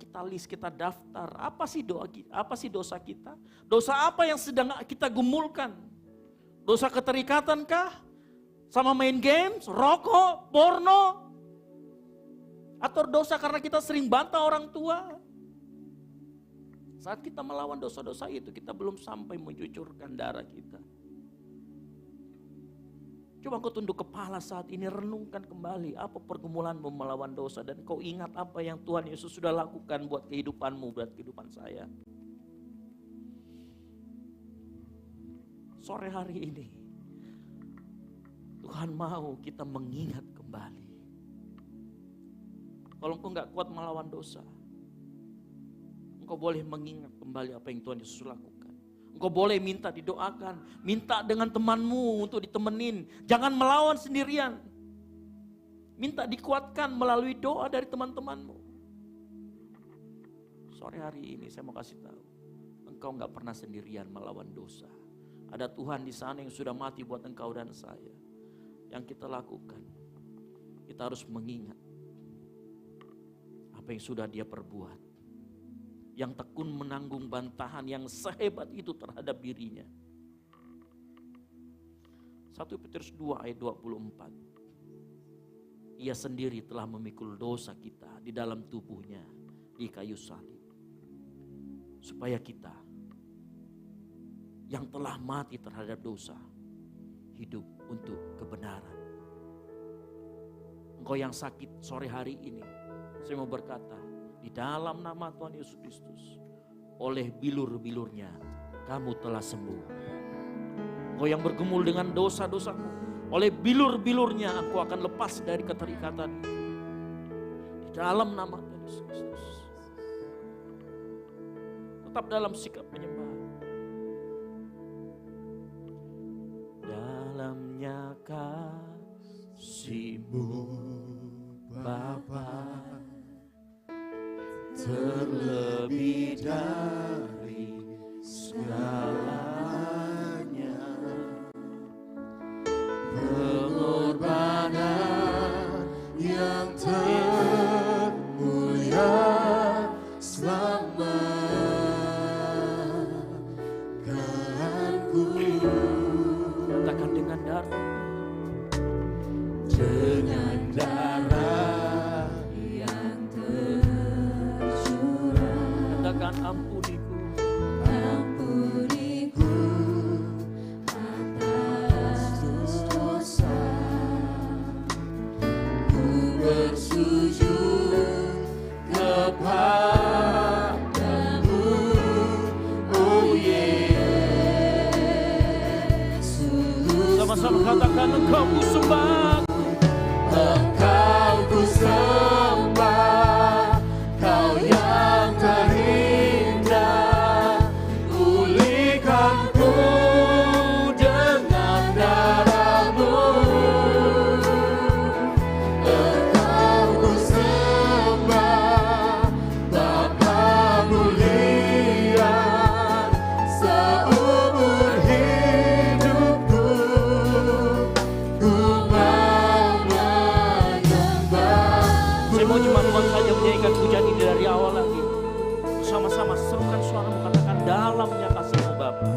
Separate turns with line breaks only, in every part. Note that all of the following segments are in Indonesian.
kita list, kita daftar. Apa sih dosa kita? Dosa apa yang sedang kita gumulkan? Dosa keterikatan kah? Sama main games, rokok, porno? Atau dosa karena kita sering bantah orang tua? Saat kita melawan dosa-dosa itu, kita belum sampai mencucurkan darah kita. Coba kau tunduk kepala saat ini, renungkan kembali apa pergumulanmu melawan dosa. Dan kau ingat apa yang Tuhan Yesus sudah lakukan buat kehidupanmu, buat kehidupan saya. Sore hari ini, Tuhan mau kita mengingat kembali. Kalau engkau gak kuat melawan dosa, engkau boleh mengingat kembali apa yang Tuhan Yesus lakukan. Engkau boleh minta didoakan, minta dengan temanmu untuk ditemenin. Jangan melawan sendirian. Minta dikuatkan melalui doa dari teman-temanmu. Sore hari ini saya mau kasih tahu, engkau gak pernah sendirian melawan dosa. Ada Tuhan di sana yang sudah mati buat engkau dan saya. Yang kita lakukan, kita harus mengingat apa yang sudah Dia perbuat. Yang tekun menanggung bantahan yang sehebat itu terhadap dirinya. 1 Petrus 2 ayat 24. Ia sendiri telah memikul dosa kita di dalam tubuhnya di kayu salib. Supaya kita yang telah mati terhadap dosa hidup untuk kebenaran. Engkau yang sakit sore hari ini, saya mau berkata, di dalam nama Tuhan Yesus Kristus, oleh bilur-bilurnya kamu telah sembuh. Engkau yang bergumul dengan dosa-dosamu, oleh bilur-bilurnya aku akan lepas dari keterikatan. Di dalam nama Tuhan Yesus Kristus. Tetap dalam sikap penyembahan. Dalamnya kasih-Mu Bapa, terlebih dari segalanya, pengorbanan yang termulia selamatkanku. Katakan dengan darah, dengan darah yang tercurah. Katakan ampuniku, ampuniku atas dosa. Ku bersujud kepadamu, oh Yesus. Sama-sama katakan, Engkau ku sembah, Engkau ku sembah, Kau yang terindah. Pulihkanku dengan darah-Mu. Engkau ku sembah, Bapa mulia, seumur hidupku ku saya mau cuma Tuhan saja menyanyikan pujian ini dari awal lagi. Bersama-sama serukan suaramu, katakan dalamnya kasih-Mu Bapa.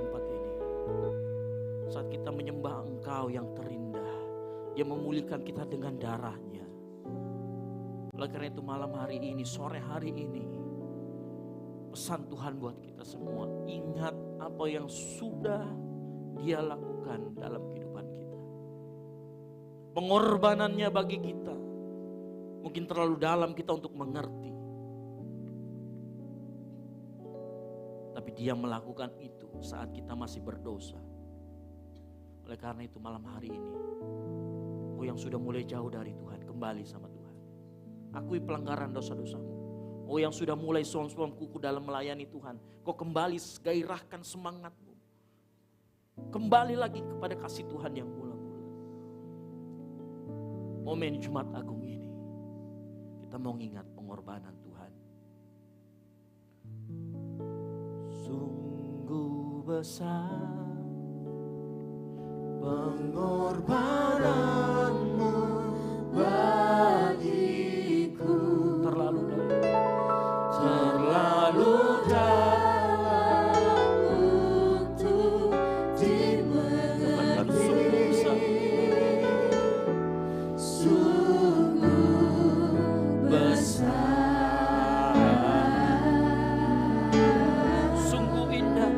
tempat ini. Saat kita menyembah Engkau yang terindah, Dia memulihkan kita dengan darah-Nya. Oleh karena itu malam hari ini, sore hari ini, pesan Tuhan buat kita semua, ingat apa yang sudah Dia lakukan dalam kehidupan kita. Pengorbanannya bagi kita mungkin terlalu dalam kita untuk mengerti. Tapi Dia melakukan itu saat kita masih berdosa. Oleh karena itu malam hari ini, oh yang sudah mulai jauh dari Tuhan, kembali sama Tuhan. Akui pelanggaran dosa-dosamu. Oh yang sudah mulai suam-suam kuku dalam melayani Tuhan, kau kembali gairahkan semangatmu. Kembali lagi kepada kasih Tuhan yang mula-mula. Momen Jumat Agung ini, kita mau ingat pengorbanan Tuhan. Sungguh besar pengorbananmu bagiku, terlalu dalam untuk dimengerti. Sungguh besar, sungguh indah,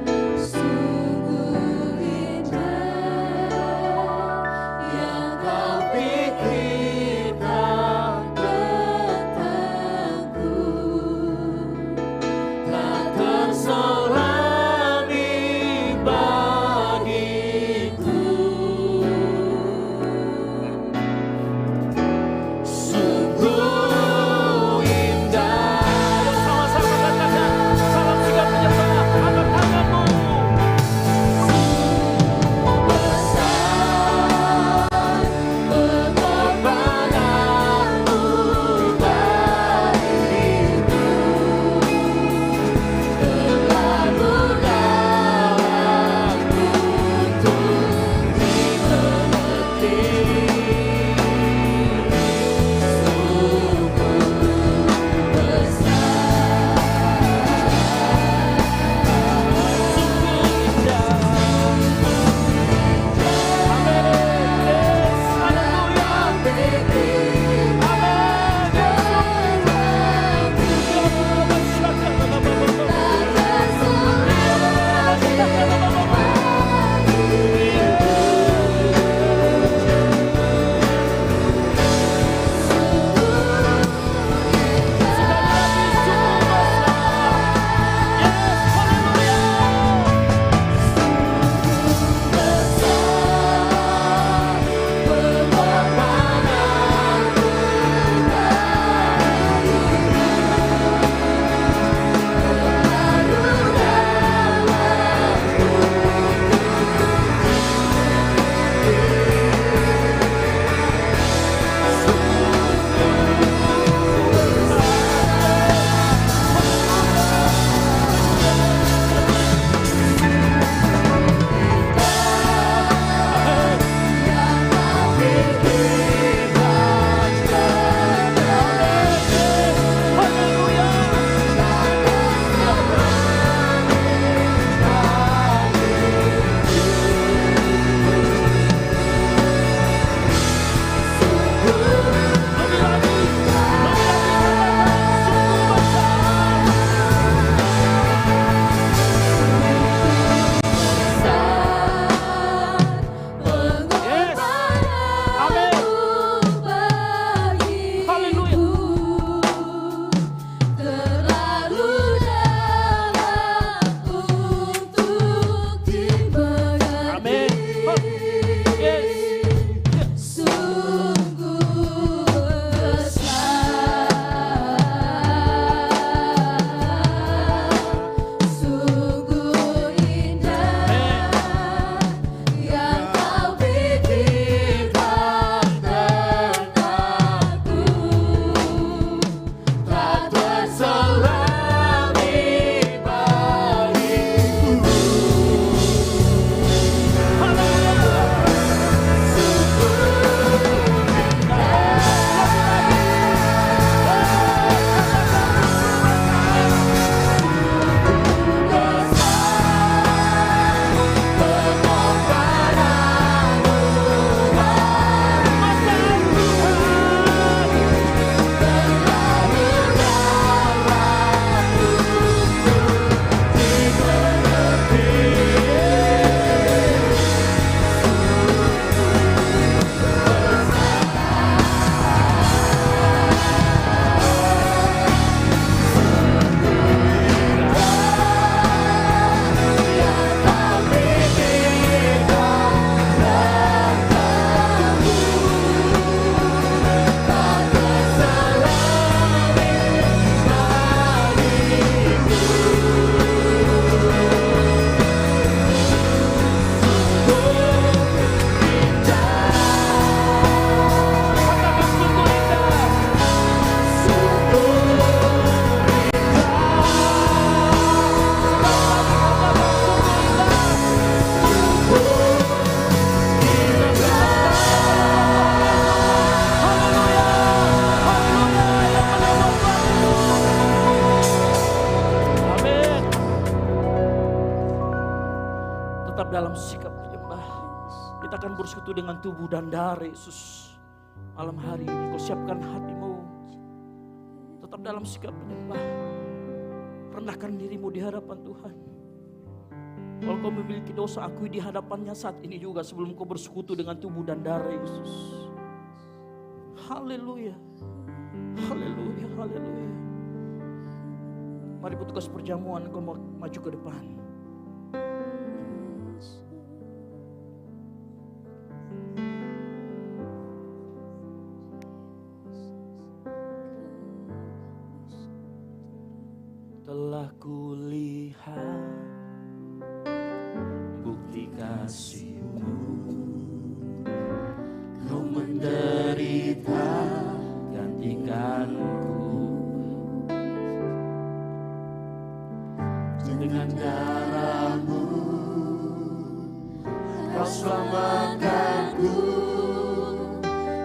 yang Kau pikirkan tentang Tetap dalam sikap menyembah. Kita akan bersekutu dengan tubuh dan darah Yesus. Malam hari ini kau siapkan hatimu. Tetap dalam sikap menyembah. Rendahkan dirimu di hadapan Tuhan. Kalau kau memiliki dosa, akui di hadapannya saat ini juga sebelum kau bersekutu dengan tubuh dan darah Yesus. Haleluya. Haleluya, haleluya. Mari petugas perjamuan kau maju ke depan. Telah kulihat bukti kasih-Mu, Kau menderita gantikanku. Dengan darah-Mu Kau selamatkanku.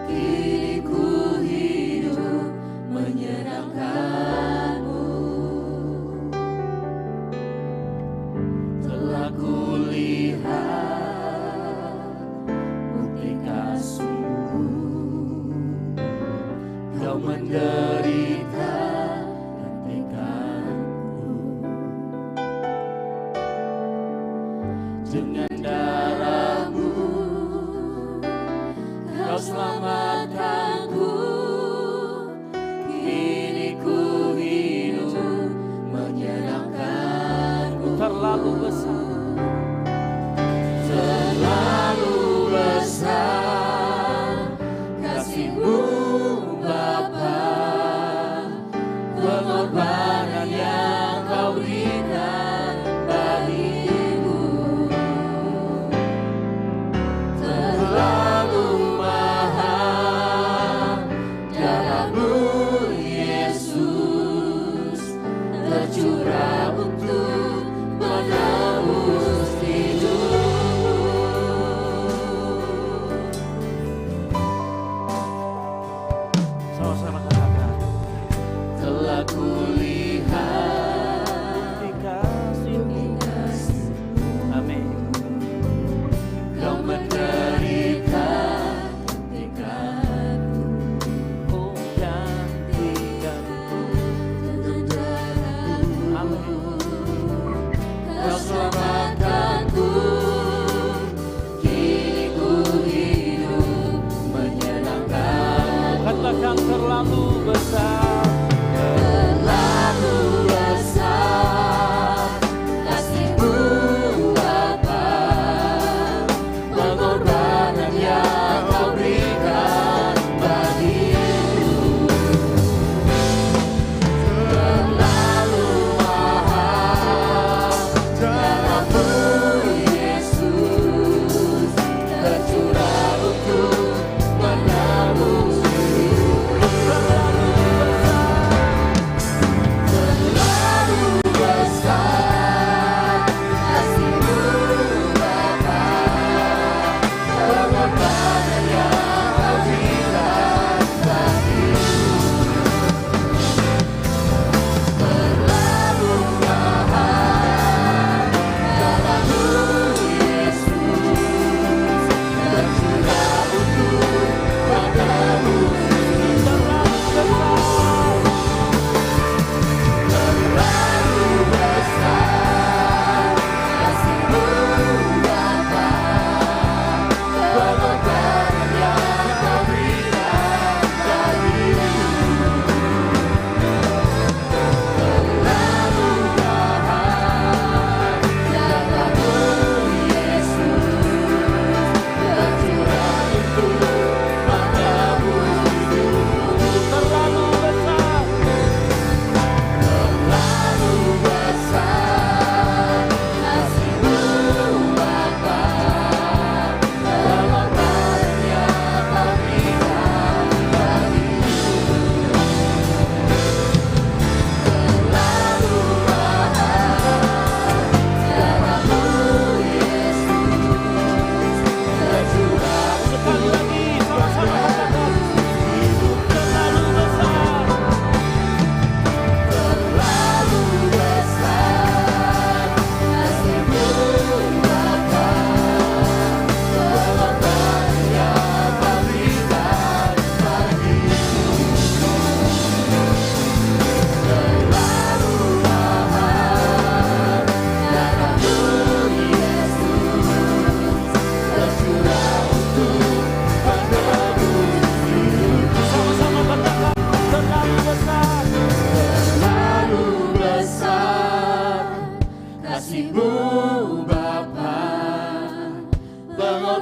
Kini ku hidup menyenangkan-Mu. Telah kulihat bukti kasih-Mu, Kau menderita gantikanku. Dengan darah-Mu Kau selamatkanku. Kini ku hidup menyenangkan-Mu. Terlalu besar, terlalu besar kasih-Mu Bapa, pengorbanan yang Kau berikan bagiku. Terlalu mahal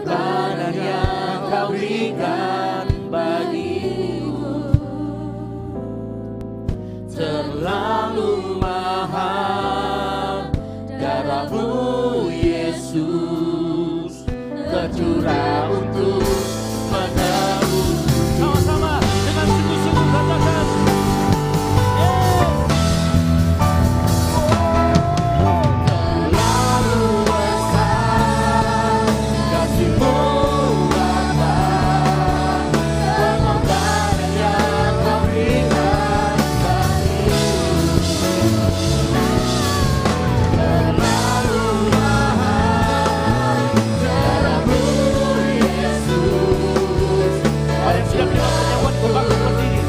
pengorbanan yang kau berikan bagiku terlalu mahal. Darahmu Yesus tercurah untuk menebus. Sama-sama dengan sungguh-sungguh katakan, terlalu besar kasih-Mu Bapa, pengorbanan yang kau berikan bagiku terlalu mahal. Darahmu Yesus. Mari siap kita menyanyikan kebanggaan berdiri.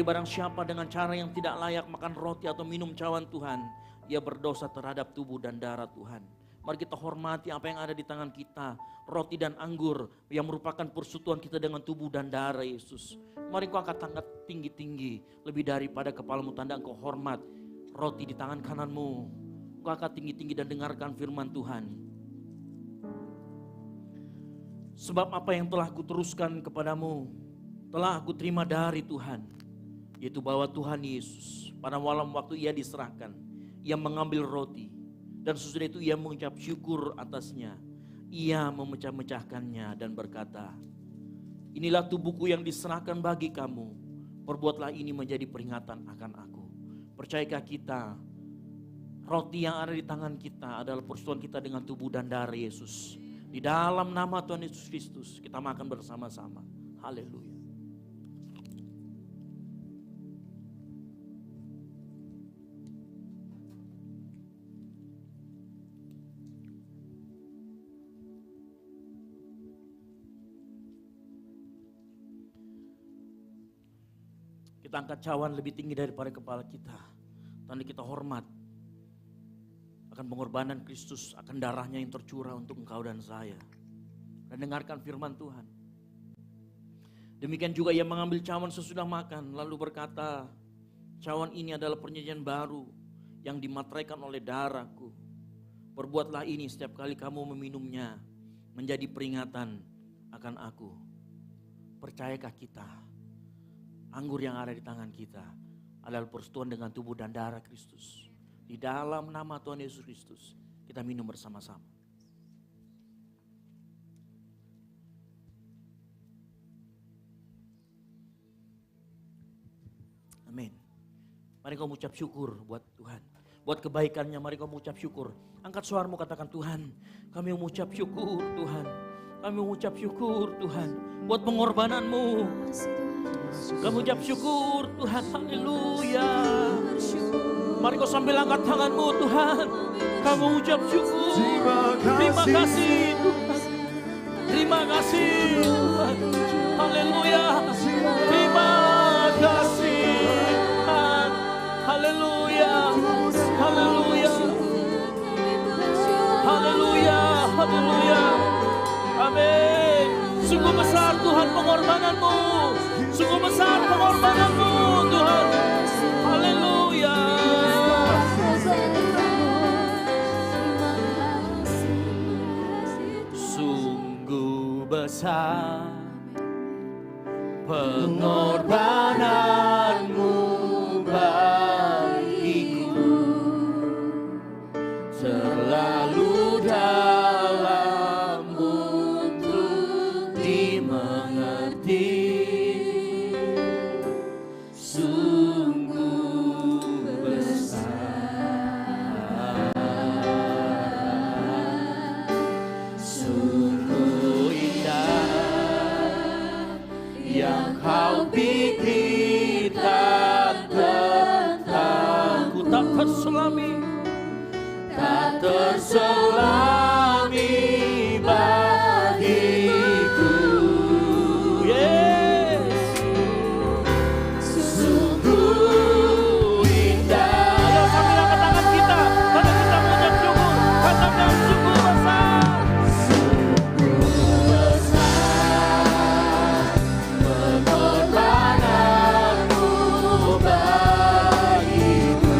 Barang siapa dengan cara yang tidak layak makan roti atau minum cawan Tuhan, ia berdosa terhadap tubuh dan darah Tuhan. Mari kita hormati apa yang ada di tangan kita, roti dan anggur yang merupakan persekutuan kita dengan tubuh dan darah Yesus. Mari kau angkat tangan tinggi-tinggi, lebih daripada kepalamu tanda engkau hormat. Roti di tangan kananmu, kau angkat tinggi-tinggi dan dengarkan firman Tuhan. Sebab apa yang telah kuteruskan kepadamu, telah aku terima dari Tuhan. Yaitu bahwa Tuhan Yesus pada malam waktu ia diserahkan, ia mengambil roti dan sesudah itu ia mengucap syukur atasnya. Ia memecah-mecahkannya dan berkata, inilah tubuhku yang diserahkan bagi kamu, perbuatlah ini menjadi peringatan akan aku. Percayakah kita, roti yang ada di tangan kita adalah persekutuan kita dengan tubuh dan darah Yesus. Di dalam nama Tuhan Yesus Kristus kita makan bersama-sama. Haleluya. Kita angkat cawan lebih tinggi daripada kepala kita. Tanda kita hormat akan pengorbanan Kristus, akan darahnya yang tercurah untuk engkau dan saya. Dan dengarkan firman Tuhan. Demikian juga ia mengambil cawan sesudah makan, lalu berkata, cawan ini adalah perjanjian baru yang dimateraikan oleh darahku. Perbuatlah ini setiap kali kamu meminumnya, menjadi peringatan akan aku. Percayakah kita? Anggur yang ada di tangan kita adalah persekutuan dengan tubuh dan darah Kristus. Di dalam nama Tuhan Yesus Kristus kita minum bersama-sama. Amin. Mari kau mengucap syukur buat Tuhan. Buat kebaikannya mari kau mengucap syukur. Angkat suaramu katakan, Tuhan kami mengucap syukur Tuhan. Kami mengucap syukur Tuhan buat pengorbananmu. Kami ucap syukur Tuhan, haleluya. Mari kau sambil angkat tanganmu Tuhan. Kamu ucap syukur. Terima kasih Tuhan. Terima kasih Tuhan. Haleluya. Terima kasih Tuhan. Haleluya. Haleluya. Haleluya. Haleluya. Amin. Sungguh besar Tuhan pengorbananmu. Sungguh besar pengorbananmu Tuhan. Haleluya. Sungguh besar pengorbananmu bagiku, terlalu dalam untuk dimengerti. Sungguh besar, sungguh indah yang kau pikirkan tentangku. Tak terselami bagiku. Yes. Sungguh indah. Ayo sambil angkat tangan kita, karena kita mengucap syukur. Katakan sungguh besar. Sungguh besar pengorbananmu bagiku,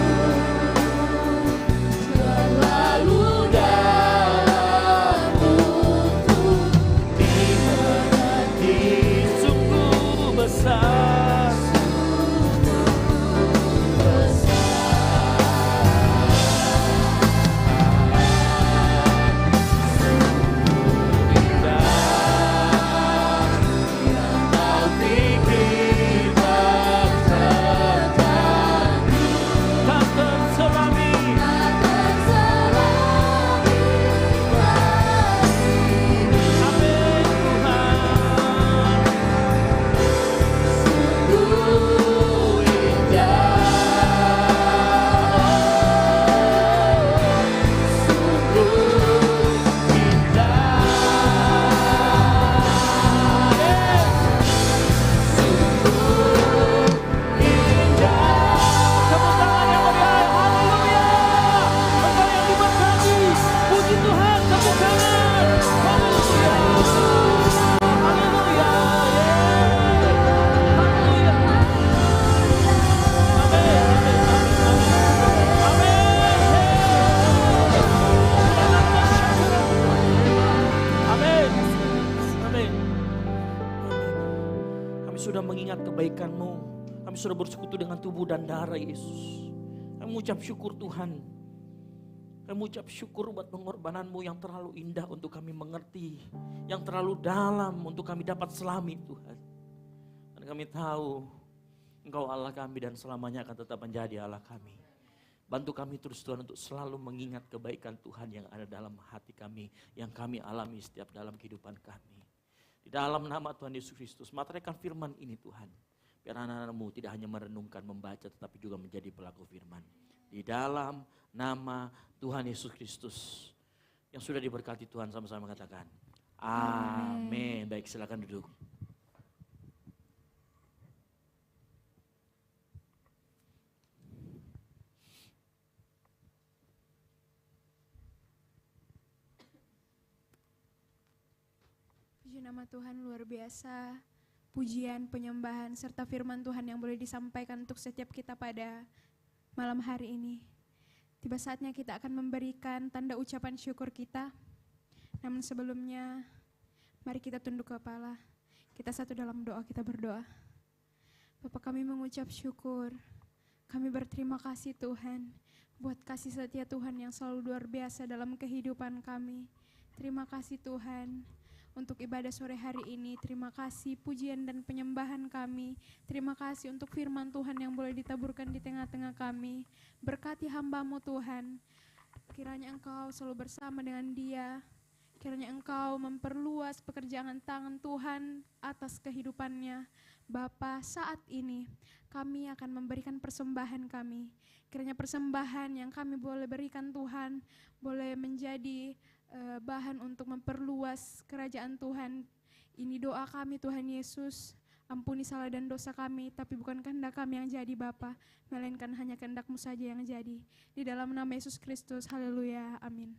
terlalu dalam untuk dimengerti. Sungguh besar, kebaikan-Mu. Kami sudah bersekutu dengan tubuh dan darah Yesus. Kami mengucap syukur Tuhan. Kami mengucap syukur buat pengorbanan-Mu yang terlalu indah untuk kami mengerti. Yang terlalu dalam untuk kami dapat selami Tuhan. Dan kami tahu Engkau Allah kami dan selamanya akan tetap menjadi Allah kami. Bantu kami terus Tuhan untuk selalu mengingat kebaikan Tuhan yang ada dalam hati kami. Yang kami alami setiap dalam kehidupan kami. Di dalam nama Tuhan Yesus Kristus, materaikan firman ini Tuhan. Biar anak-anak-Mu tidak hanya merenungkan, membaca, tetapi juga menjadi pelaku firman. Di dalam nama Tuhan Yesus Kristus. Yang sudah diberkati Tuhan sama-sama katakan. Amin. Baik, silakan duduk.
Puji nama Tuhan luar biasa, pujian, penyembahan, serta firman Tuhan yang boleh disampaikan untuk setiap kita pada malam hari ini. Tiba saatnya kita akan memberikan tanda ucapan syukur kita. Namun sebelumnya, mari kita tunduk kepala. Kita satu dalam doa, kita berdoa. Bapa, kami mengucap syukur. Kami berterima kasih Tuhan, buat kasih setia Tuhan yang selalu luar biasa dalam kehidupan kami. Terima kasih Tuhan. Untuk ibadah sore hari ini, terima kasih pujian dan penyembahan kami. Terima kasih untuk firman Tuhan yang boleh ditaburkan di tengah-tengah kami. Berkati hamba-Mu Tuhan, kiranya Engkau selalu bersama dengan dia. Kiranya Engkau memperluas pekerjaan tangan Tuhan atas kehidupannya. Bapa, saat ini kami akan memberikan persembahan kami. Kiranya persembahan yang kami boleh berikan Tuhan, boleh menjadi bahan untuk memperluas kerajaan Tuhan. Ini doa kami Tuhan Yesus, ampuni salah dan dosa kami, tapi bukan kehendak kami yang jadi Bapa, melainkan hanya kehendak-Mu saja yang jadi. Di dalam nama Yesus Kristus, haleluya, amin.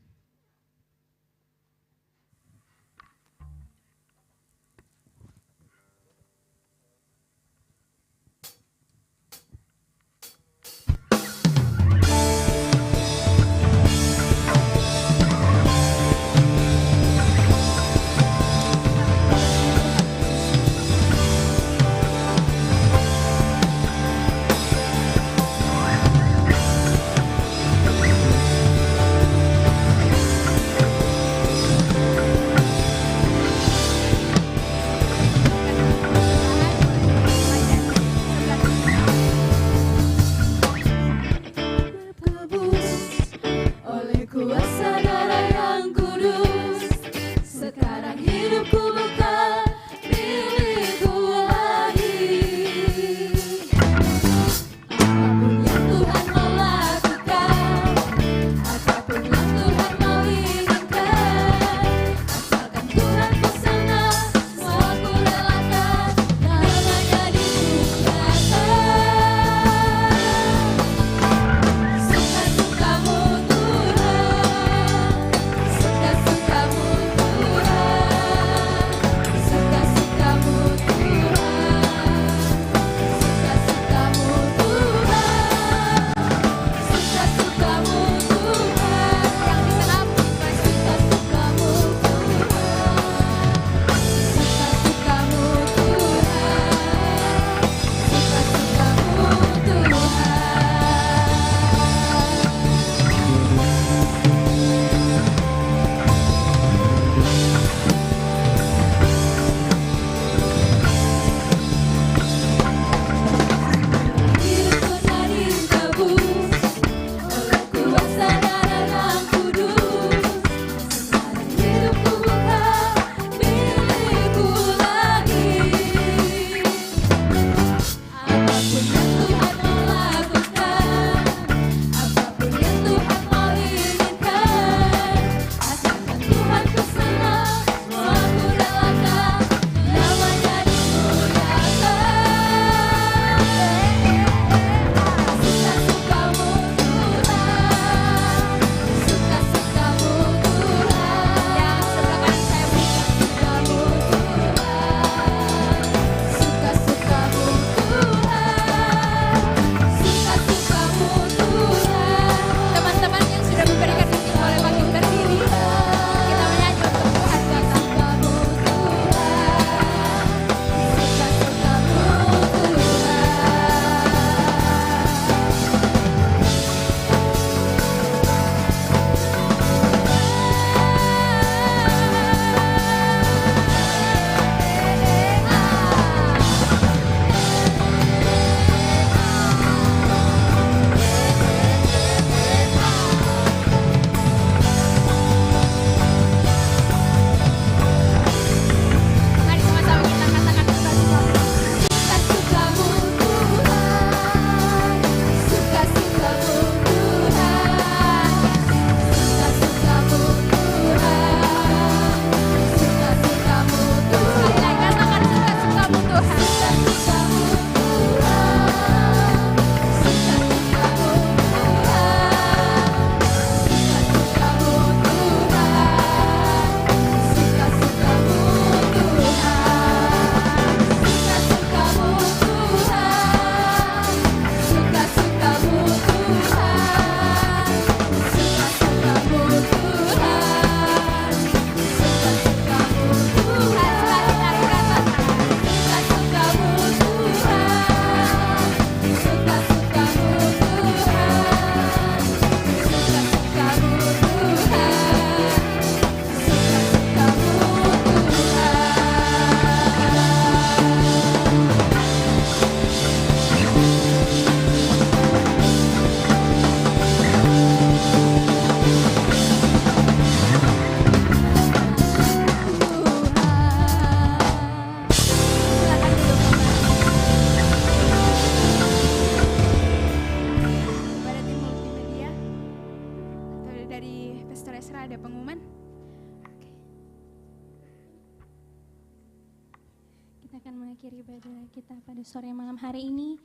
kita akan mengakhiri ibadah kita pada sore malam hari ini.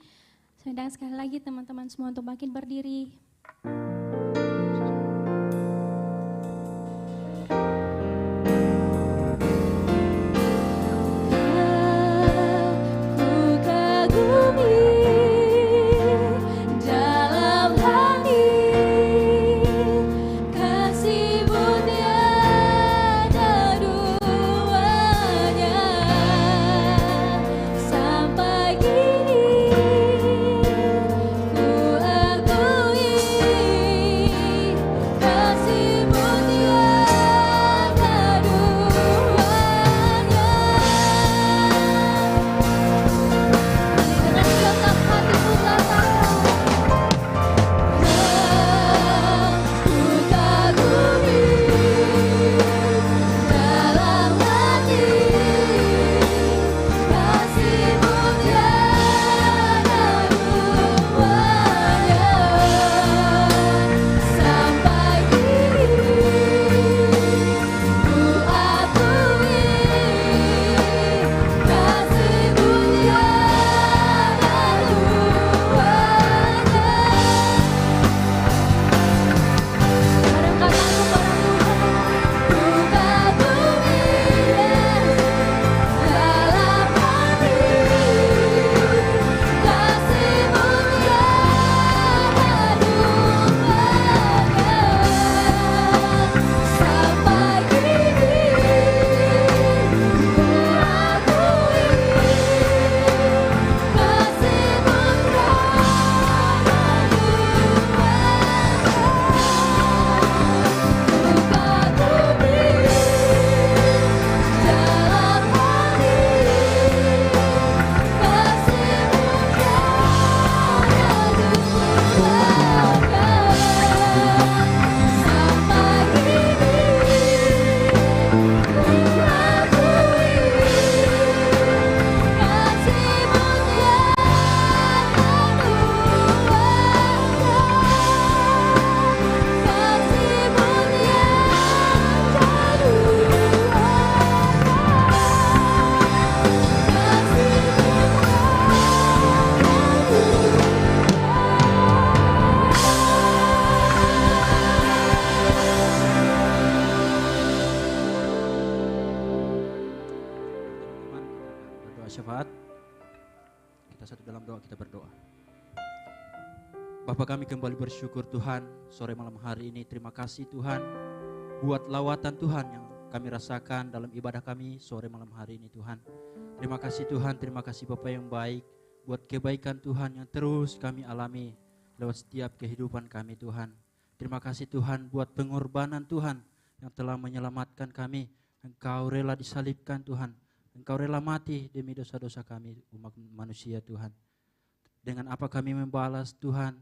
Sedang sekali lagi teman-teman semua untuk bangkit berdiri.
Syafaat. Kita satu dalam doa, kita berdoa. Bapa kami kembali bersyukur Tuhan sore malam hari ini. Terima kasih Tuhan buat lawatan Tuhan yang kami rasakan dalam ibadah kami sore malam hari ini Tuhan. Terima kasih Tuhan, terima kasih Bapa yang baik buat kebaikan Tuhan yang terus kami alami lewat setiap kehidupan kami Tuhan. Terima kasih Tuhan buat pengorbanan Tuhan yang telah menyelamatkan kami. Engkau rela disalibkan Tuhan. Engkau rela mati demi dosa-dosa kami umat manusia Tuhan. Dengan apa kami membalas Tuhan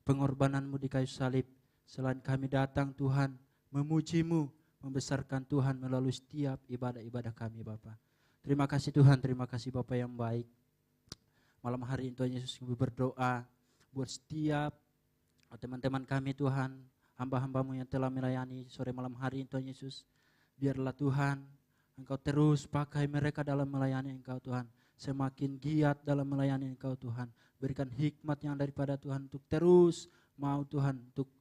pengorbananmu di kayu salib. Selain kami datang Tuhan memuji-Mu, membesarkan Tuhan melalui setiap ibadah-ibadah kami Bapa. Terima kasih Tuhan, terima kasih Bapa yang baik. Malam hari ini Tuhan Yesus kami berdoa buat setiap teman-teman kami Tuhan, hamba-hamba-Mu yang telah melayani sore malam hari ini Tuhan Yesus. Biarlah Tuhan Engkau terus pakai mereka dalam melayani Engkau Tuhan. Semakin giat dalam melayani Engkau Tuhan. Berikan hikmat yang daripada Tuhan untuk terus mau Tuhan untuk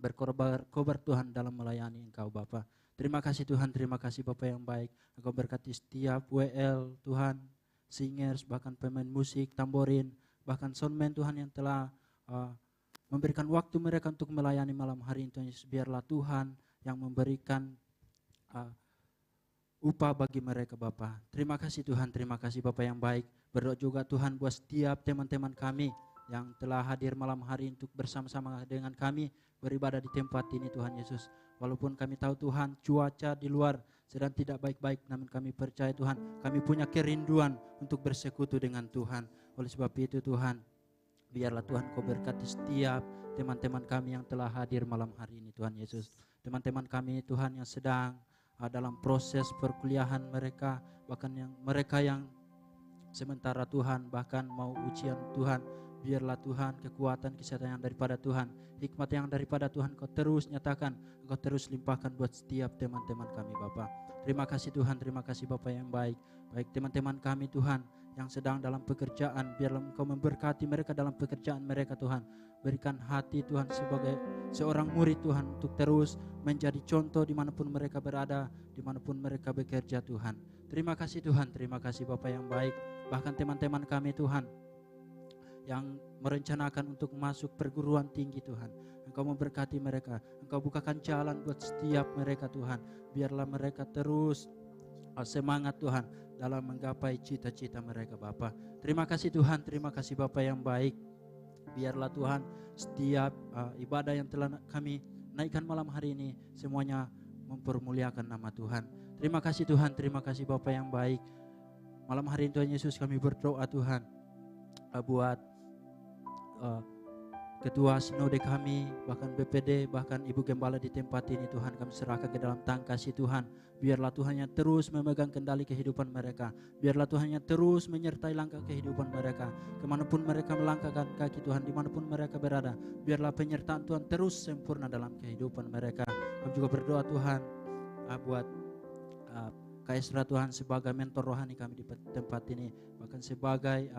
berkobar Tuhan dalam melayani Engkau Bapa. Terima kasih Tuhan, terima kasih Bapa yang baik. Engkau berkati setiap WL Tuhan, singers, bahkan pemain musik, tamborin, bahkan soundman Tuhan yang telah memberikan waktu mereka untuk melayani malam hari ini Tuhan Yesus. Biarlah Tuhan yang memberikan upah bagi mereka Bapa. Terima kasih Tuhan, terima kasih Bapa yang baik. Berdoa juga Tuhan buat setiap teman-teman kami yang telah hadir malam hari untuk bersama-sama dengan kami beribadah di tempat ini Tuhan Yesus. Walaupun kami tahu Tuhan cuaca di luar sedang tidak baik-baik, namun kami percaya Tuhan kami punya kerinduan untuk bersekutu dengan Tuhan. Oleh sebab itu Tuhan, biarlah Tuhan Kau berkati setiap teman-teman kami yang telah hadir malam hari ini Tuhan Yesus. Teman-teman kami Tuhan yang sedang dalam proses perkuliahan mereka, bahkan yang mereka yang sementara Tuhan bahkan mau ujian Tuhan, biarlah Tuhan kekuatan kesehatan yang daripada Tuhan, hikmat yang daripada Tuhan Kau terus nyatakan, Kau terus limpahkan buat setiap teman-teman kami Bapa. Terima kasih Tuhan, terima kasih Bapa yang baik. Baik teman-teman kami Tuhan yang sedang dalam pekerjaan, biarlah Engkau memberkati mereka dalam pekerjaan mereka Tuhan. Berikan hati Tuhan sebagai seorang murid Tuhan untuk terus menjadi contoh dimanapun mereka berada, dimanapun mereka bekerja Tuhan. Terima kasih Tuhan, terima kasih Bapa yang baik. Bahkan teman-teman kami Tuhan yang merencanakan untuk masuk perguruan tinggi Tuhan, Engkau memberkati mereka, Engkau bukakan jalan buat setiap mereka Tuhan. Biarlah mereka terus semangat Tuhan dalam menggapai cita-cita mereka Bapa. Terima kasih Tuhan, terima kasih Bapa yang baik. Biarlah Tuhan setiap ibadah yang telah kami naikkan malam hari ini semuanya mempermuliakan nama Tuhan. Terima kasih Tuhan, terima kasih Bapa yang baik. Malam hari ini Tuhan Yesus kami berdoa Tuhan buat Ketua Sinode kami, bahkan BPD, bahkan Ibu Gembala di tempat ini Tuhan, kami serahkan ke dalam tangan kasih Tuhan. Biarlah Tuhan yang terus memegang kendali kehidupan mereka. Biarlah Tuhan yang terus menyertai langkah kehidupan mereka. Kemanapun mereka melangkahkan kaki Tuhan, dimanapun mereka berada, biarlah penyertaan Tuhan terus sempurna dalam kehidupan mereka. Kami juga berdoa Tuhan buat Kak Esra Tuhan sebagai mentor rohani kami di tempat ini, bahkan sebagai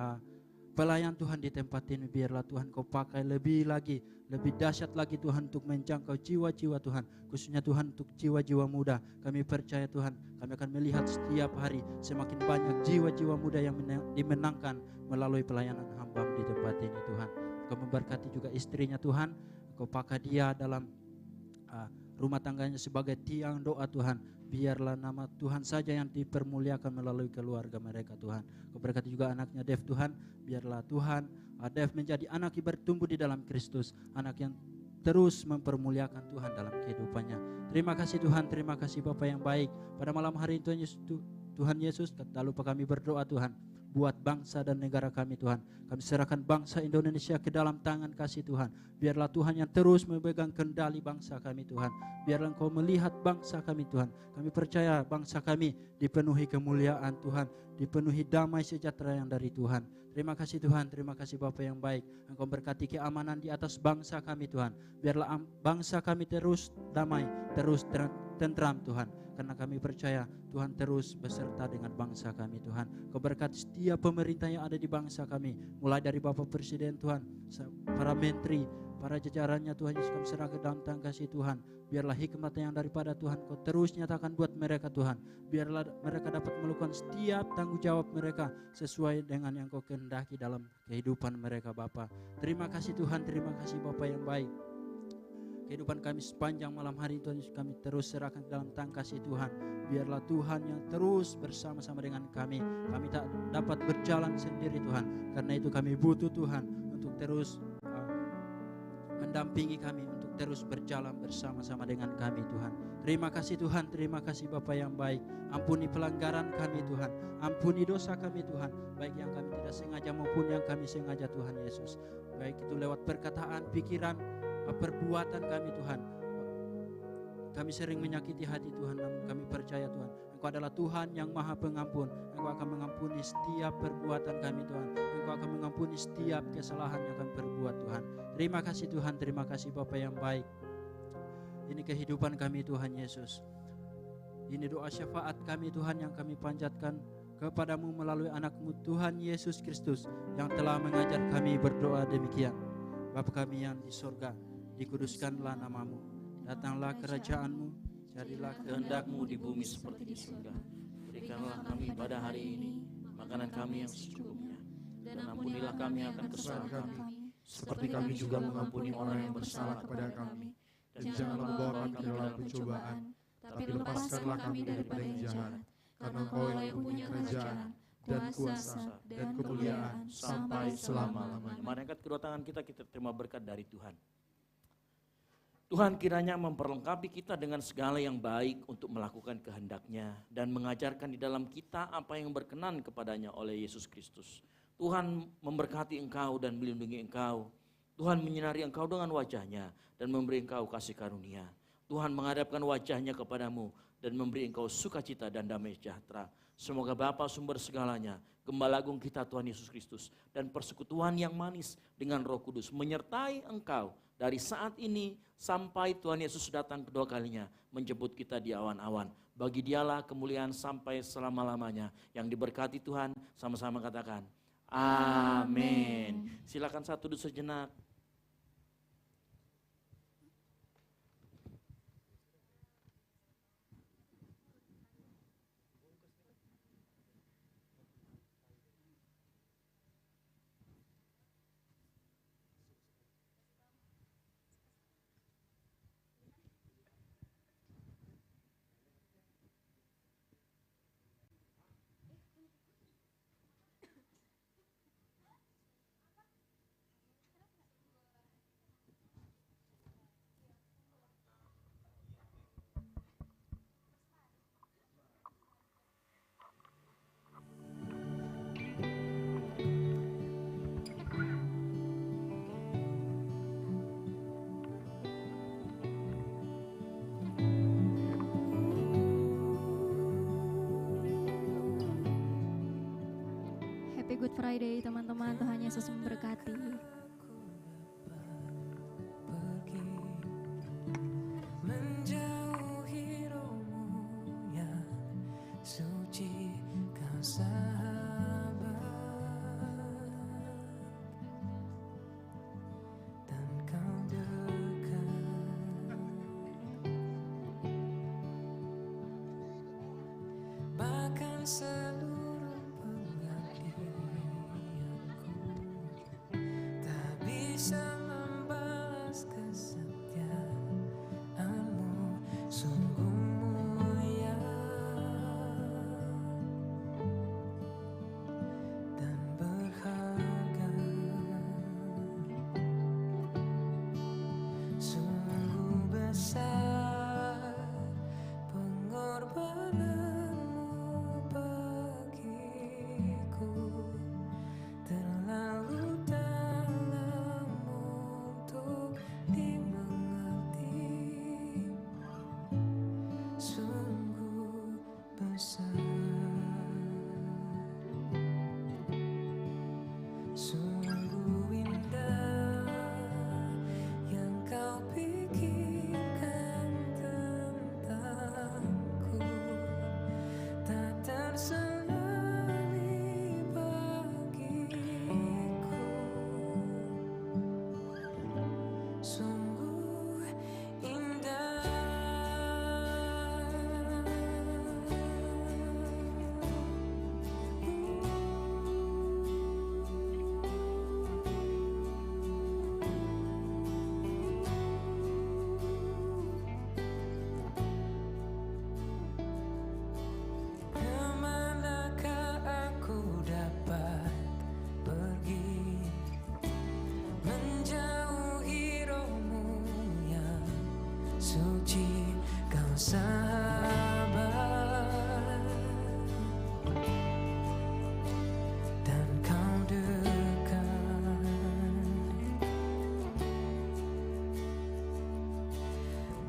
pelayan Tuhan di tempat ini. Biarlah Tuhan Kau pakai lebih lagi, lebih dahsyat lagi Tuhan untuk menjangkau jiwa-jiwa Tuhan, khususnya Tuhan untuk jiwa-jiwa muda. Kami percaya Tuhan, kami akan melihat setiap hari semakin banyak jiwa-jiwa muda yang dimenangkan melalui pelayanan hamba di tempat ini Tuhan. Kau memberkati juga istrinya Tuhan, Kau pakai dia dalam rumah tangganya sebagai tiang doa Tuhan. Biarlah nama Tuhan saja yang dipermuliakan melalui keluarga mereka Tuhan. Kau berkati juga anaknya Dev Tuhan. Biarlah Tuhan Dev menjadi anak yang bertumbuh di dalam Kristus, anak yang terus mempermuliakan Tuhan dalam kehidupannya. Terima kasih Tuhan, terima kasih Bapa yang baik. Pada malam hari ini Tuhan Yesus, tak lupa kami berdoa Tuhan buat bangsa dan negara kami Tuhan. Kami serahkan bangsa Indonesia ke dalam tangan kasih Tuhan. Biarlah Tuhan yang terus memegang kendali bangsa kami Tuhan. Biarlah Engkau melihat bangsa kami Tuhan. Kami percaya bangsa kami dipenuhi kemuliaan Tuhan, dipenuhi damai sejahtera yang dari Tuhan. Terima kasih Tuhan, terima kasih Bapa yang baik. Engkau berkati keamanan di atas bangsa kami Tuhan. Biarlah bangsa kami terus damai, terus tentram Tuhan. Karena kami percaya Tuhan terus beserta dengan bangsa kami Tuhan. Kau berkati setiap pemerintah yang ada di bangsa kami, mulai dari Bapak Presiden Tuhan, para menteri, para jajarannya Tuhan Yesus, kami serah ke dalam tangan kasih Tuhan. Biarlah hikmat yang daripada Tuhan Kau terus nyatakan buat mereka Tuhan. Biarlah mereka dapat melakukan setiap tanggung jawab mereka sesuai dengan yang Kau kehendaki dalam kehidupan mereka Bapa. Terima kasih Tuhan, terima kasih Bapa yang baik. Kehidupan kami sepanjang malam hari Tuhan Yesus, kami terus serahkan dalam tangan kasih Tuhan. Biarlah Tuhan yang terus bersama-sama dengan kami. Kami tak dapat berjalan sendiri Tuhan. Karena itu kami butuh Tuhan untuk terus mendampingi kami, untuk terus berjalan bersama-sama dengan kami Tuhan. Terima kasih Tuhan, terima kasih Bapa yang baik. Ampuni pelanggaran kami Tuhan, ampuni dosa kami Tuhan, baik yang kami tidak sengaja maupun yang kami sengaja Tuhan Yesus. Baik itu lewat perkataan, pikiran, perbuatan kami Tuhan. Kami sering menyakiti hati Tuhan, namun kami percaya Tuhan, Engkau adalah Tuhan yang Maha Pengampun. Engkau akan mengampuni setiap perbuatan kami Tuhan. Engkau akan mengampuni setiap kesalahan yang kami perbuat Tuhan. Terima kasih Tuhan, terima kasih Bapa yang baik. Ini kehidupan kami Tuhan Yesus. Ini doa syafaat kami Tuhan yang kami panjatkan kepadamu melalui anak-Mu Tuhan Yesus Kristus yang telah mengajar kami berdoa demikian. Bapa kami yang di surga, dikuduskanlah nama-Mu, datanglah kerajaan-Mu, jadilah
kehendak-Mu di bumi seperti di surga. Berikanlah kami pada hari ini makanan kami yang secukupnya, dan ampunilah kami akan kesalahan kami, seperti kami juga mengampuni orang yang bersalah kepada kami. Dan janganlah membawa kami ke dalam pencobaan, tapi lepaskanlah kami daripada yang jahat. Karena Engkau yang punya kerajaan dan kuasa dan kemuliaan sampai selama-lamanya. Mari angkat kedua tangan kita terima berkat dari Tuhan. Tuhan kiranya memperlengkapi kita dengan segala yang baik untuk melakukan kehendak-Nya dan mengajarkan di dalam kita apa yang berkenan kepadanya oleh Yesus Kristus. Tuhan memberkati engkau dan melindungi engkau. Tuhan menyinari engkau dengan wajah-Nya dan memberi engkau kasih karunia. Tuhan menghadapkan wajah-Nya kepadamu dan memberi engkau sukacita dan damai sejahtera. Semoga Bapa sumber segalanya, Gembala Agung kita Tuhan Yesus Kristus, dan persekutuan yang manis dengan Roh Kudus menyertai engkau dari saat ini sampai Tuhan Yesus datang kedua kalinya menjemput kita di awan-awan. Bagi Dialah kemuliaan sampai selama-lamanya. Yang diberkati Tuhan, sama-sama katakan, amin. Silakan satu duduk sejenak.
Happy Good Friday teman-teman, Tuhan Yesus memberkati.
Menjauhi rohmu yang suci, kau sahabat, dan kau dekat, bahkan seluruh pengabdianku tak bisa membalas kesetiaanmu, sungguh mulia dan berharga, sungguh besar pengorbananmu bagiku, terlalu dalam untuk dimengerti, sungguh besar, sungguh indah yang kau pikirkan tentangku, tak tersenangi bagiku, sungguh indah. Kemanakah aku dapat pergi, menjauhi rohmu yang suci, kau sahabat, dan kau dekat,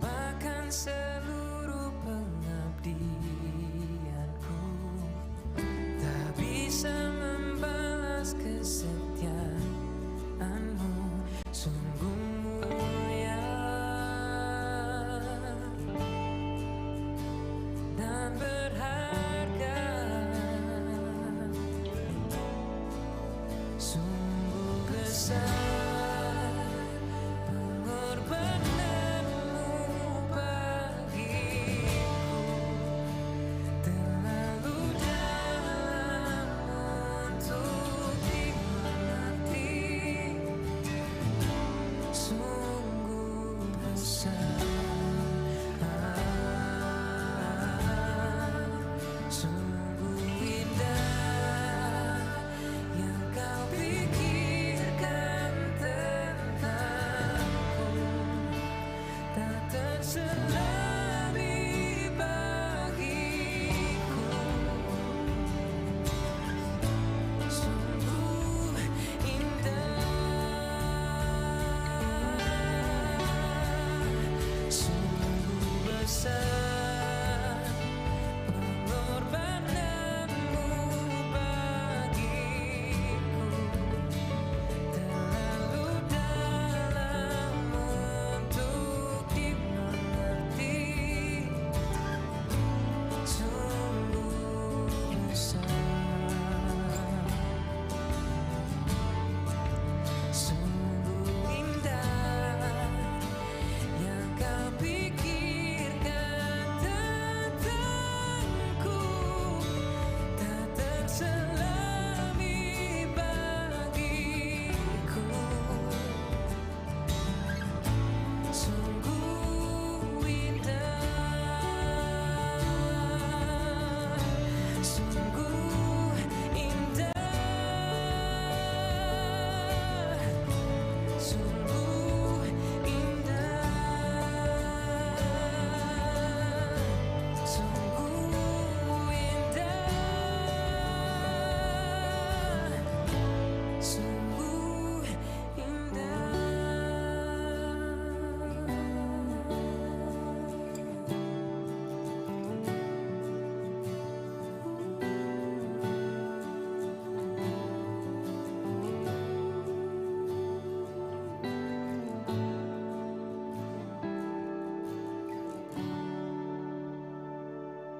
bahkan